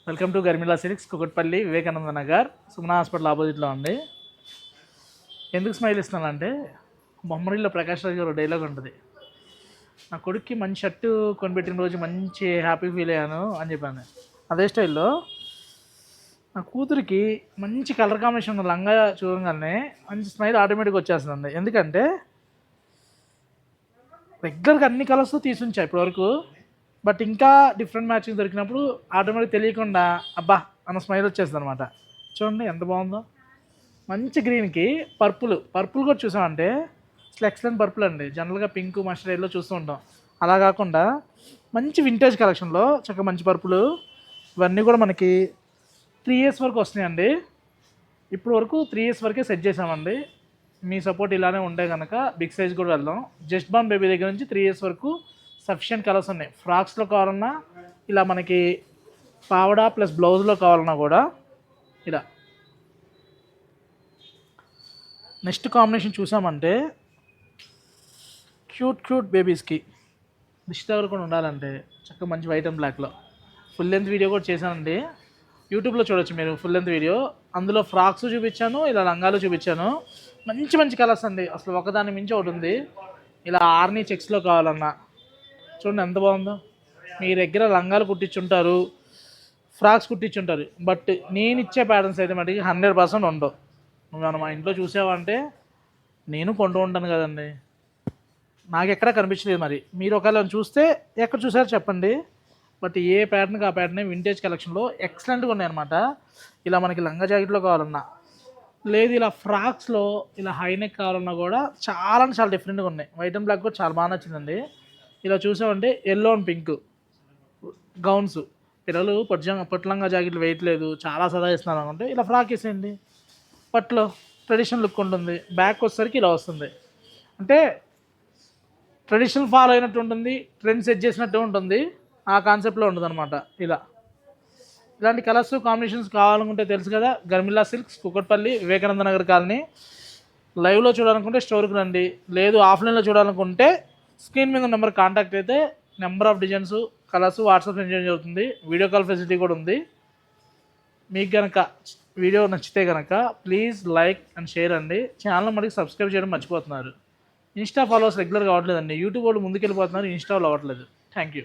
Welcome to Garmila silks, Kukatpally, Vivekananda Nagar, Sumana hospital ఆపోజిట్లో ఉంది. ఎందుకు స్మైల్ ఇస్తున్నానంటే బొమ్మరిల్లో ప్రకాష్ రాజ్ గారు డైలాగ్ ఉంటుంది, నా కొడుక్కి మంచి షర్టు కొనిపెట్టిన రోజు మంచి హ్యాపీ ఫీల్ అయ్యాను అని చెప్పాను. అదే స్టైల్లో నా కూతురికి మంచి కలర్ కాంబినేషన్ ఉన్న లంగా చూడగానే మంచి స్మైల్ ఆటోమేటిక్గా వచ్చేస్తుందండి. ఎందుకంటే రెగ్యులర్గా అన్ని కలర్స్ తీసుంచా ఇప్పటివరకు, బట్ ఇంకా డిఫరెంట్ మ్యాచింగ్ దొరికినప్పుడు ఆటోమేటిక్ తెలియకుండా అబ్బా అన్న స్మైల్ వచ్చేస్తుంది అనమాట. చూడండి ఎంత బాగుందో, మంచి గ్రీన్కి పర్పుల్ కూడా చూసామంటే అసలు ఎక్సలెంట్ పర్పుల్ అండి. జనరల్గా పింక్ మస్టర్డ్లో చూస్తూ ఉంటాం, అలా కాకుండా మంచి వింటేజ్ కలెక్షన్లో చక్కగా మంచి పర్పుల్. ఇవన్నీ కూడా మనకి 3 years వరకు వస్తున్నాయండి. ఇప్పుడు వరకు 3 years వరకే సెట్ చేసామండి. మీ సపోర్ట్ ఇలానే ఉంటే కనుక బిగ్ సైజ్ కూడా వెళ్దాం. జస్ట్ బార్న్ బేబీ దగ్గర నుంచి 3 years వరకు సఫిషియెంట్ కలర్స్ ఉన్నాయి. ఫ్రాక్స్లో కావాలన్నా, ఇలా మనకి పావడా ప్లస్ బ్లౌజ్లో కావాలన్నా కూడా ఇలా. నెక్స్ట్ కాంబినేషన్ చూసామంటే క్యూట్ బేబీస్కి దిష్టి దగ్గర కూడా ఉండాలంటే చక్కగా మంచి వైట్ అండ్ బ్లాక్లో ఫుల్ లెంత్ వీడియో కూడా చేశానండి. యూట్యూబ్లో చూడొచ్చు మీరు ఫుల్ లెంత్ వీడియో. అందులో ఫ్రాక్స్ చూపించాను, ఇలా లంగాలు చూపించాను. మంచి కలర్స్ అండి, అసలు ఒకదాని మించి ఒకటి ఉంది. ఇలా ఆర్నీ చెక్స్లో కావాలన్నా చూడండి ఎంత బాగుందో. మీ దగ్గర లంగాలు కుట్టించుంటారు, ఫ్రాక్స్ కుట్టించుంటారు, బట్ నేను ఇచ్చే ప్యాటర్న్స్ అయితే మటుకి 100% ఉండవు. నువ్వు మా ఇంట్లో చూసావంటే నేను కొంటూ ఉంటాను కదండి, నాకు ఎక్కడ కనిపించలేదు. మరి మీరు ఒకవేళ చూస్తే ఎక్కడ చూసారో చెప్పండి. బట్ ఏ ప్యాటర్న్కి ఆ ప్యాటర్నే వింటేజ్ కలెక్షన్లో ఎక్సలెంట్గా ఉన్నాయన్నమాట. ఇలా మనకి లంగా జాకెట్లో కావాలన్నా, లేదు ఇలా ఫ్రాక్స్లో ఇలా హైనెక్ కావాలన్నా కూడా చాలా డిఫరెంట్గా ఉన్నాయి. వైట్ అండ్ బ్లాక్ కూడా చాలా బాగా నచ్చిందండి. ఇలా చూసామంటే ఎల్లో అండ్ పింక్ గౌన్స్, పిల్లలు పట్టులంగా జాకెట్లు వేయట్లేదు, చాలా సదా ఇస్తున్నారు అనుకుంటే ఇలా ఫ్రాక్ వేసేయండి. పట్లో ట్రెడిషనల్ లుక్ ఉంటుంది. బ్యాక్ వచ్చేసరికి ఇలా వస్తుంది, అంటే ట్రెడిషనల్ ఫాలో అయినట్టు ఉంటుంది, ట్రెండ్ సెట్ చేసినట్టు ఉంటుంది. ఆ కాన్సెప్ట్లో ఉంటుంది అనమాట. ఇలాంటి కలర్స్ కాంబినేషన్స్ కావాలనుకుంటే తెలుసు కదా, గర్మిలా సిల్క్స్, కుకట్పల్లి, వివేకానంద నగర్ కాలనీ. లైవ్లో చూడాలనుకుంటే స్టోర్కి రండి, లేదు ఆఫ్లైన్లో చూడాలనుకుంటే స్క్రీన్ మీద నెంబర్ కాంటాక్ట్ అయితే number of designs, colours WhatsApp send చేయడం జరుగుతుంది. వీడియో కాల్ ఫెసిలిటీ కూడా ఉంది. మీకు కనుక వీడియో నచ్చితే కనుక ప్లీజ్ లైక్ అండ్ షేర్ అండి. ఛానల్ మనకి సబ్స్క్రైబ్ చేయడం మర్చిపోతున్నారు. ఇన్స్టా ఫాలోవర్స్ రెగ్యులర్గా అవ్వట్లేదండి. యూట్యూబ్ వాళ్ళు ముందుకెళ్ళిపోతున్నారు, ఇన్స్టాలో అవ్వట్లేదు. Thank you.